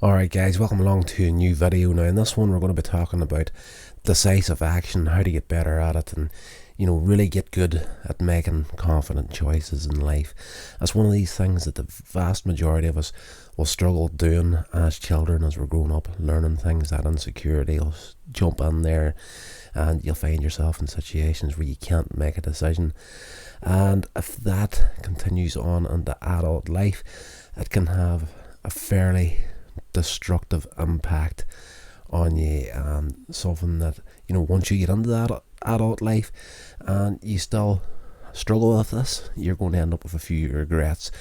Alright guys, welcome along to a new video. Now in this one we're going to be talking about decisive action, how to get better at it and really get good at making confident choices in life. That's one of these things that the vast majority of us will struggle doing as children, as we're growing up, learning things. That insecurity will jump in there and you'll find yourself in situations where you can't make a decision, and if that continues on into adult life, it can have a fairly destructive impact on you, and something that once you get into that adult life and you still struggle with this, you're going to end up with a few regrets,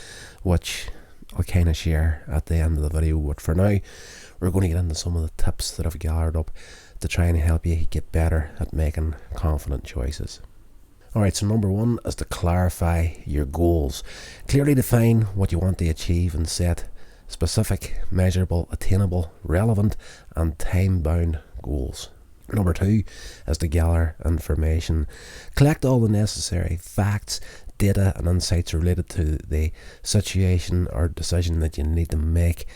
which I'll kind of share at the end of the video. But for now, we're going to get into some of the tips that I've gathered up to try and help you get better at making confident choices. Alright, so number one is to clarify your goals. Clearly define what you want to achieve and set specific, measurable, attainable, relevant and time-bound goals. Number two is to gather information. Collect all the necessary facts, data and insights related to the situation or decision that you need to make.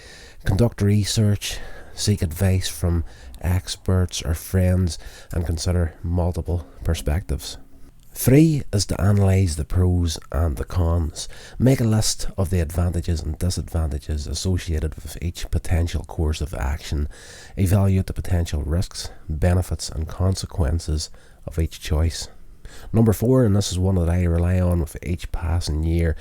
Conduct research, seek advice from experts or friends, and consider multiple perspectives. 3 is to analyse the pros and the cons. Make a list of the advantages and disadvantages associated with each potential course of action. Evaluate the potential risks, benefits and consequences of each choice. Number 4, and this is one that I rely on with each passing year,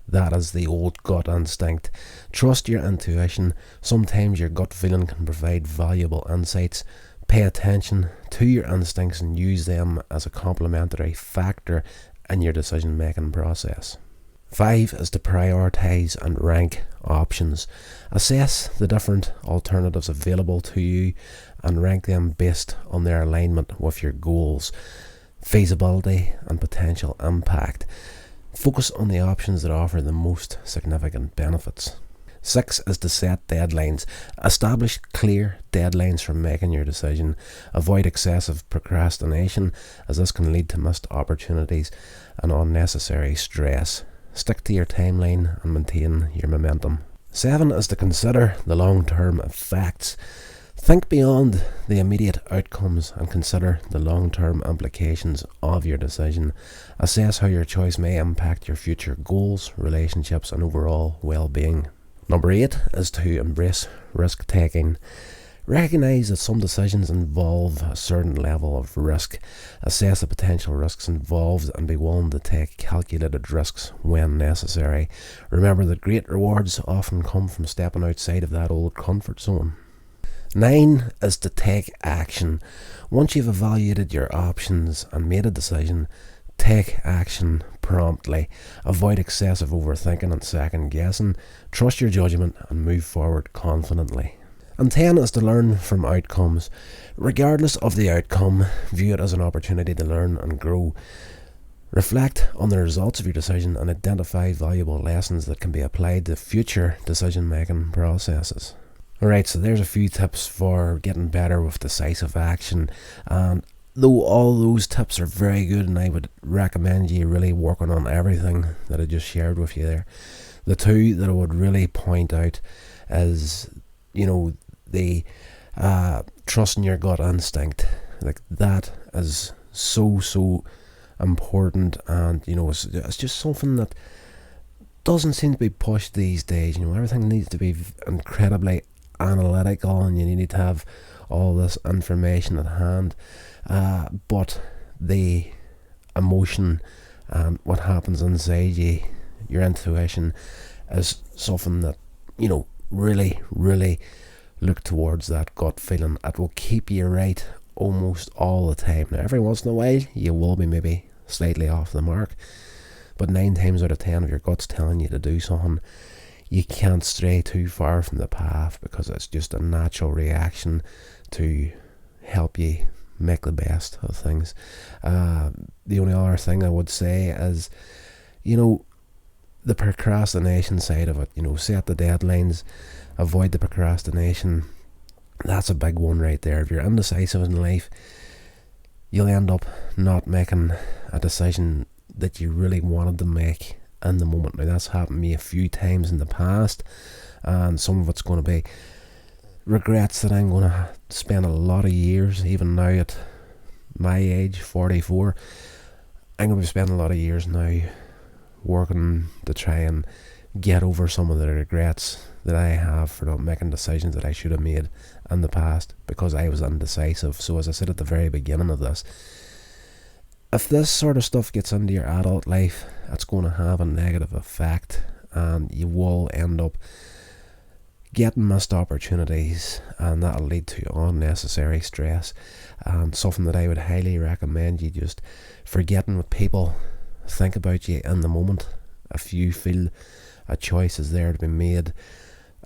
that is the old gut instinct. Trust your intuition. Sometimes your gut feeling can provide valuable insights. Pay attention to your instincts and use them as a complementary factor in your decision making process. 5 is to prioritise and rank options. Assess the different alternatives available to you and rank them based on their alignment with your goals, feasibility and potential impact. Focus on the options that offer the most significant benefits. 6 is to set deadlines. Establish clear deadlines for making your decision. Avoid excessive procrastination, as this can lead to missed opportunities and unnecessary stress. Stick to your timeline and maintain your momentum. 7 is to consider the long-term effects. Think beyond the immediate outcomes and consider the long-term implications of your decision. Assess how your choice may impact your future goals, relationships and overall well-being. Number 8 is to embrace risk-taking. Recognise that some decisions involve a certain level of risk. Assess the potential risks involved and be willing to take calculated risks when necessary. Remember that great rewards often come from stepping outside of that old comfort zone. 9 is to take action. Once you've evaluated your options and made a decision, take action promptly. Avoid excessive overthinking and second guessing. Trust your judgment and move forward confidently. And 10 is to learn from outcomes. Regardless of the outcome, view it as an opportunity to learn and grow. Reflect on the results of your decision and identify valuable lessons that can be applied to future decision making processes. Alright, so there's a few tips for getting better with decisive action, and though all those tips are very good and I would recommend you really working on everything that I just shared with you there, the two that I would really point out is the trusting your gut instinct. Like, that is so important, and it's just something that doesn't seem to be pushed these days. Everything needs to be incredibly analytical and you need to have all this information at hand, but the emotion and what happens inside you, your intuition, is something that really look towards that gut feeling. It will keep you right almost all the time. Now, every once in a while you will be maybe slightly off the mark, but 9 times out of 10 if your gut's telling you to do something, you can't stray too far from the path, because it's just a natural reaction to help you make the best of things. The only other thing I would say is, the procrastination side of it. Set the deadlines, avoid the procrastination. That's a big one right there. If you're indecisive in life, you'll end up not making a decision that you really wanted to make in the moment. Now, that's happened to me a few times in the past, and some of it's going to be regrets that I'm going to spend a lot of years, even now at my age, 44, I'm going to be spending a lot of years now working to try and get over some of the regrets that I have for not making decisions that I should have made in the past because I was indecisive. So as I said at the very beginning of this, if this sort of stuff gets into your adult life, it's going to have a negative effect, and you will end up getting missed opportunities, and that'll lead to unnecessary stress. And something that I would highly recommend you just forgetting what people think about you in the moment. If you feel a choice is there to be made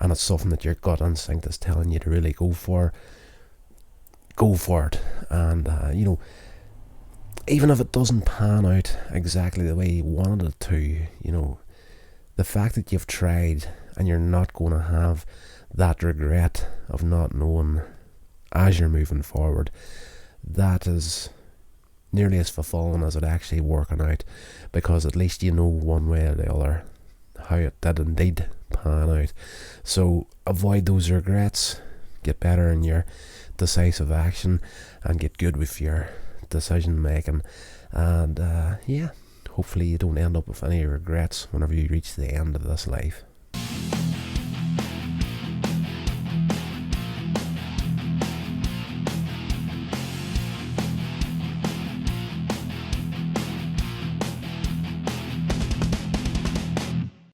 and it's something that your gut instinct is telling you to really go for it. And even if it doesn't pan out exactly the way you wanted it to, the fact that you've tried and you're not going to have that regret of not knowing as you're moving forward, that is nearly as fulfilling as it actually working out, because at least you know one way or the other how it did indeed pan out. So avoid those regrets, get better in your decisive action, and get good with your decision making, and hopefully you don't end up with any regrets whenever you reach the end of this life.